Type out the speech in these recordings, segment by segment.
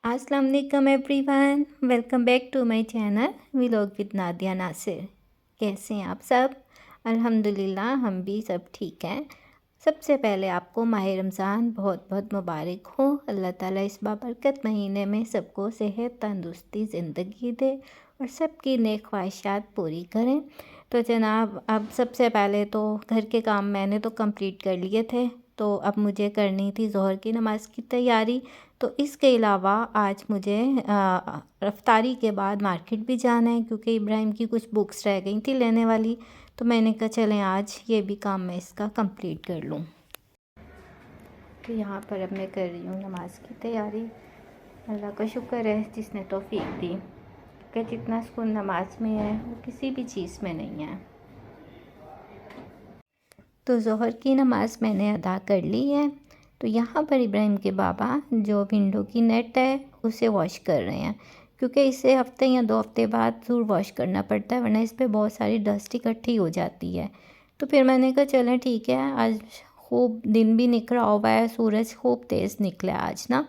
अस्सलाम वालेकुम everyone, welcome back to my channel vlog with Nadia Nasir. कैसे हैं आप सब? अल्हम्दुलिल्लाह हम भी सब ठीक हैं। सबसे पहले आपको माह रमज़ान बहुत बहुत मुबारक हो। अल्लाह ताला इस बाबरकत महीने में सबको सेहत तंदुरुस्ती ज़िंदगी दे और सबकी नेक ख्वाहिशात पूरी करें। तो जनाब, अब सबसे पहले तो घर के काम मैंने तो कंप्लीट कर लिए थे, तो अब मुझे करनी थी ज़ोहर की नमाज़ की तैयारी। तो इसके अलावा आज मुझे इफ्तारी के बाद मार्केट भी जाना है, क्योंकि इब्राहिम की कुछ बुक्स रह गई थी लेने वाली। तो मैंने कहा चलें आज ये भी काम मैं इसका कंप्लीट कर लूँ। तो यहाँ पर अब मैं कर रही हूँ नमाज की तैयारी। अल्लाह का शुक्र है जिसने तौफीक दी, कि जितना सुकून नमाज में है वो किसी भी चीज़ में नहीं है। तो ज़ोहर की नमाज़ मैंने अदा कर ली है। तो यहाँ पर इब्राहिम के बाबा जो विंडो की नेट है उसे वॉश कर रहे हैं, क्योंकि इसे हफ्ते या 2 हफ्ते बाद ज़रूर वॉश करना पड़ता है, वरना इस पर बहुत सारी डस्ट इकट्ठी हो जाती है। तो फिर मैंने कहा चलें ठीक है, आज खूब दिन भी निकला हुआ है, सूरज खूब तेज़ निकला आज ना।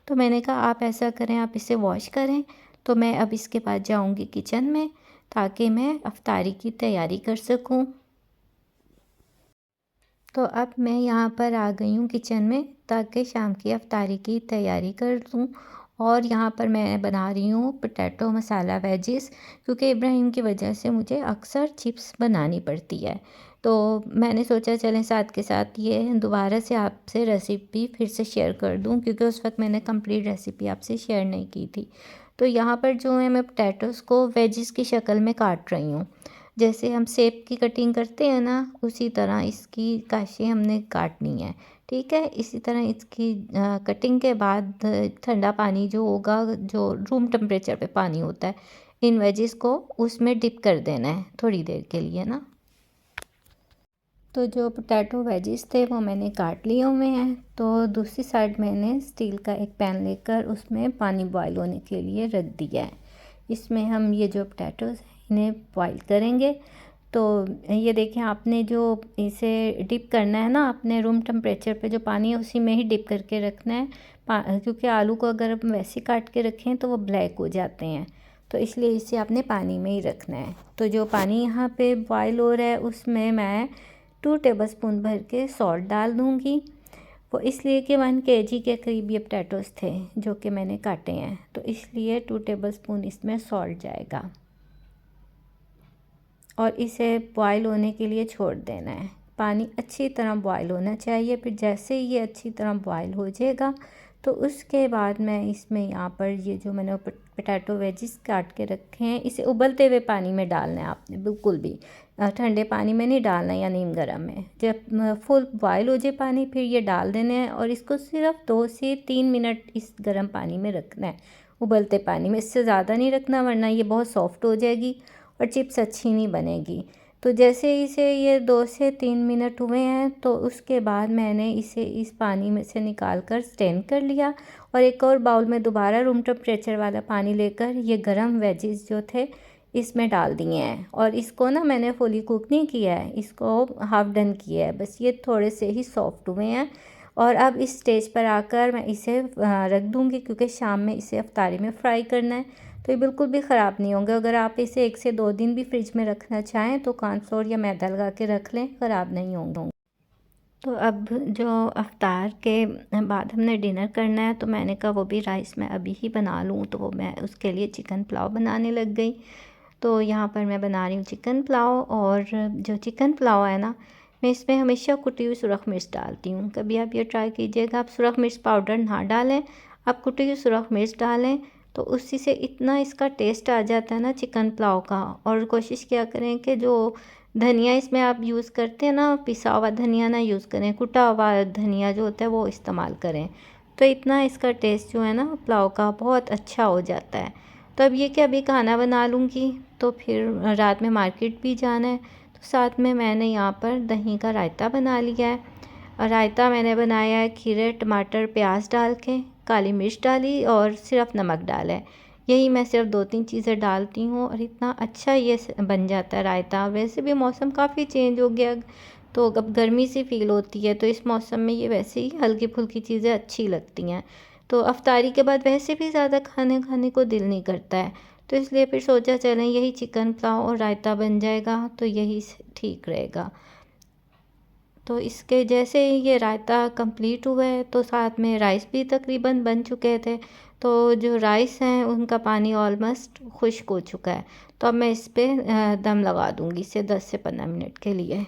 तो मैंने कहा आप ऐसा करें, आप इसे वॉश करें। तो मैं अब इसके बाद जाऊँगी किचन में, ताकि मैं इफ्तारी की तैयारी कर सकूँ। तो अब मैं यहाँ पर आ गई हूँ किचन में, ताकि शाम की इफ्तारी की तैयारी कर दूँ। और यहाँ पर मैं बना रही हूँ पोटैटो मसाला वेजिस, क्योंकि इब्राहिम की वजह से मुझे अक्सर चिप्स बनानी पड़ती है। तो मैंने सोचा चलें साथ के साथ ये दोबारा से आपसे रेसिपी फिर से शेयर कर दूँ, क्योंकि उस वक्त मैंने कंप्लीट रेसिपी आपसे शेयर नहीं की थी। तो यहाँ पर जो है मैं पोटैटोज़ को वेजिस की शक्ल में काट रही हूँ। जैसे हम सेब की कटिंग करते हैं ना, उसी तरह इसकी काशें हमने काटनी है। ठीक है, इसी तरह इसकी कटिंग के बाद ठंडा पानी जो होगा, जो रूम टेम्परेचर पे पानी होता है, इन वेजिस को उसमें डिप कर देना है थोड़ी देर के लिए ना। तो जो पोटैटो वेजिस थे वो मैंने काट लिए हुए हैं। तो दूसरी साइड मैंने स्टील का एक पैन लेकर उसमें पानी बॉयल होने के लिए रख दिया है। इसमें हम ये जो पोटैटोज़ हैं इन्हें बॉयल करेंगे। तो ये देखें, आपने जो इसे डिप करना है ना, अपने रूम टेम्परेचर पे जो पानी है उसी में ही डिप करके रखना है। क्योंकि आलू को अगर हम वैसे काट के रखें तो वो ब्लैक हो जाते हैं, तो इसलिए इसे आपने पानी में ही रखना है। तो जो पानी यहाँ पे बॉयल हो रहा है उसमें मैं 2 टेबलस्पून भर के सॉल्ट डाल दूँगी। वो इसलिए कि 1 केजी के करीब ये पोटैटोज़ थे जो कि मैंने काटे हैं, तो इसलिए 2 टेबलस्पून इसमें सॉल्ट जाएगा। और इसे बॉयल होने के लिए छोड़ देना है। पानी अच्छी तरह बॉयल होना चाहिए। फिर जैसे ही ये अच्छी तरह बॉयल हो जाएगा, तो उसके बाद मैं इसमें यहाँ पर ये जो मैंने पोटैटो वेजिस काट के रखे हैं, इसे उबलते हुए पानी में डालना है आपने, बिल्कुल भी ठंडे पानी में नहीं डालना या नीम गर्म में। जब फुल बॉयल हो जाए पानी, फिर ये डाल देने हैं और इसको सिर्फ 2 से 3 मिनट इस गर्म पानी में रखना है, उबलते पानी में। इससे ज़्यादा नहीं रखना, वरना ये बहुत सॉफ्ट हो जाएगी और चिप्स अच्छी नहीं बनेगी। तो जैसे इसे ये 2 से 3 मिनट हुए हैं, तो उसके बाद मैंने इसे इस पानी में से निकाल कर स्ट्रेन कर लिया और एक और बाउल में दोबारा रूम टेम्परेचर वाला पानी लेकर ये गरम वेजिस जो थे इसमें डाल दिए हैं। और इसको ना मैंने फुली कुक नहीं किया है, इसको हाफ डन किया है, बस ये थोड़े से ही सॉफ्ट हुए हैं। और अब इस स्टेज पर आकर मैं इसे रख दूँगी, क्योंकि शाम में इसे इफ्तारी में फ्राई करना है। तो ये बिल्कुल भी ख़राब नहीं होंगे। अगर आप इसे 1 से 2 दिन भी फ्रिज में रखना चाहें तो कॉर्नफ्लोर या मैदा लगा के रख लें, ख़राब नहीं होंगे। तो अब जो इफ्तार के बाद हमने डिनर करना है, तो मैंने कहा वो भी राइस मैं अभी ही बना लूँ, तो वो मैं उसके लिए चिकन पुलाव बनाने लग गई। तो यहाँ पर मैं बना रही हूँ चिकन पुलाव। और जो चिकन पुलाव है ना, मैं इसमें हमेशा कुटी हुई सुरख मिर्च डालती हूँ। कभी आप ये ट्राई कीजिएगा, आप सुरख मिर्च पाउडर ना डालें, आप कुटी हुई सुरख मिर्च डालें, तो उसी से इतना इसका टेस्ट आ जाता है ना चिकन पुलाव का। और कोशिश किया करें कि जो धनिया इसमें आप यूज़ करते हैं ना, पिसा हुआ धनिया ना यूज़ करें, कुटा हुआ धनिया जो होता है वो इस्तेमाल करें। तो इतना इसका टेस्ट जो है ना पुलाव का बहुत अच्छा हो जाता है। तो अब ये कि अभी खाना बना लूँगी, तो फिर रात में मार्केट भी जाना है। तो साथ में मैंने यहाँ पर दही का रायता बना लिया है। और रायता मैंने बनाया है खीरे टमाटर प्याज डाल के, काली मिर्च डाली और सिर्फ नमक डाला है। यही मैं सिर्फ 2-3 चीज़ें डालती हूँ और इतना अच्छा ये बन जाता है रायता। वैसे भी मौसम काफ़ी चेंज हो गया, तो अब गर्मी सी फील होती है, तो इस मौसम में ये वैसे ही हल्की फुल्की चीज़ें अच्छी लगती हैं। तो अफ्तारी के बाद वैसे भी ज़्यादा खाने को दिल नहीं करता है, तो इसलिए फिर सोचा चलें यही चिकन पुलाव और रायता बन जाएगा तो यही ठीक रहेगा। तो इसके जैसे ही ये रायता कंप्लीट हुआ है तो साथ में राइस भी तकरीबन बन चुके थे। तो जो राइस हैं उनका पानी ऑलमोस्ट खुश्क हो चुका है। तो अब मैं इस पे दम लगा दूँगी इसे 10 से 15 मिनट के लिए।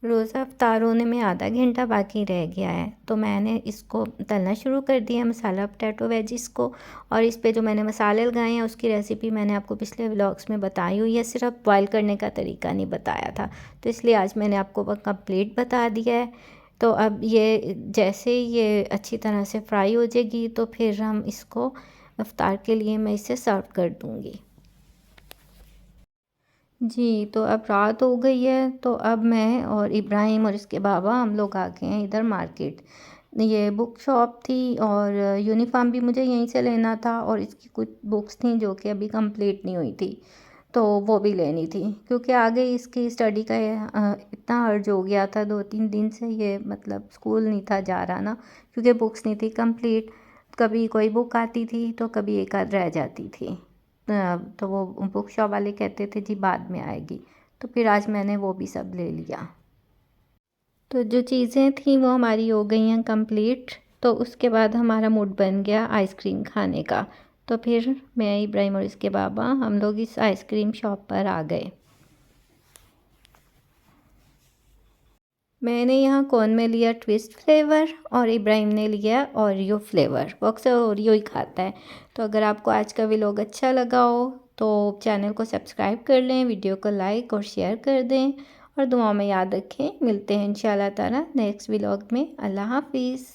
रोज़ा अफ्तार होने में आधा घंटा बाकी रह गया है, तो मैंने इसको तलना शुरू कर दिया मसाला पोटैटो वेजिस को। और इस पे जो मैंने मसाले लगाए हैं उसकी रेसिपी मैंने आपको पिछले व्लॉग्स में बताई हुई है, सिर्फ बॉयल करने का तरीका नहीं बताया था, तो इसलिए आज मैंने आपको वो कंप्लीट बता दिया है। तो अब ये जैसे ही ये अच्छी तरह से फ्राई हो जाएगी तो फिर हम इसको अफ्तार के लिए मैं इसे सर्व कर दूँगी। जी, तो अब रात हो गई है, तो अब मैं और इब्राहिम और इसके बाबा हम लोग आ गए हैं इधर मार्केट। ये बुक शॉप थी और यूनिफ़ॉर्म भी मुझे यहीं से लेना था और इसकी कुछ बुक्स थी जो कि अभी कंप्लीट नहीं हुई थी, तो वो भी लेनी थी। क्योंकि आगे इसकी स्टडी का इतना अर्ज हो गया था, 2-3 दिन से ये मतलब स्कूल नहीं था जा रहा ना, क्योंकि बुक्स नहीं थी कंप्लीट। कभी कोई बुक आती थी, तो कभी एक आध रह जाती थी। तो वो बुक शॉप वाले कहते थे जी बाद में आएगी, तो फिर आज मैंने वो भी सब ले लिया। तो जो चीज़ें थी वो हमारी हो गई हैं कंप्लीट। तो उसके बाद हमारा मूड बन गया आइसक्रीम खाने का। तो फिर मैं, इब्राहिम और इसके बाबा हम लोग इस आइसक्रीम शॉप पर आ गए। मैंने यहाँ कोन में लिया ट्विस्ट फ्लेवर और इब्राहिम ने लिया ओरियो फ्लेवर। वो अक्सर ओरियो ही खाता है। तो अगर आपको आज का व्लॉग अच्छा लगा हो तो चैनल को सब्सक्राइब कर लें, वीडियो को लाइक और शेयर कर दें और दुआओं में याद रखें। मिलते हैं इंशाल्लाह ताला नेक्स्ट व्लॉग में। अल्लाह हाफिज़।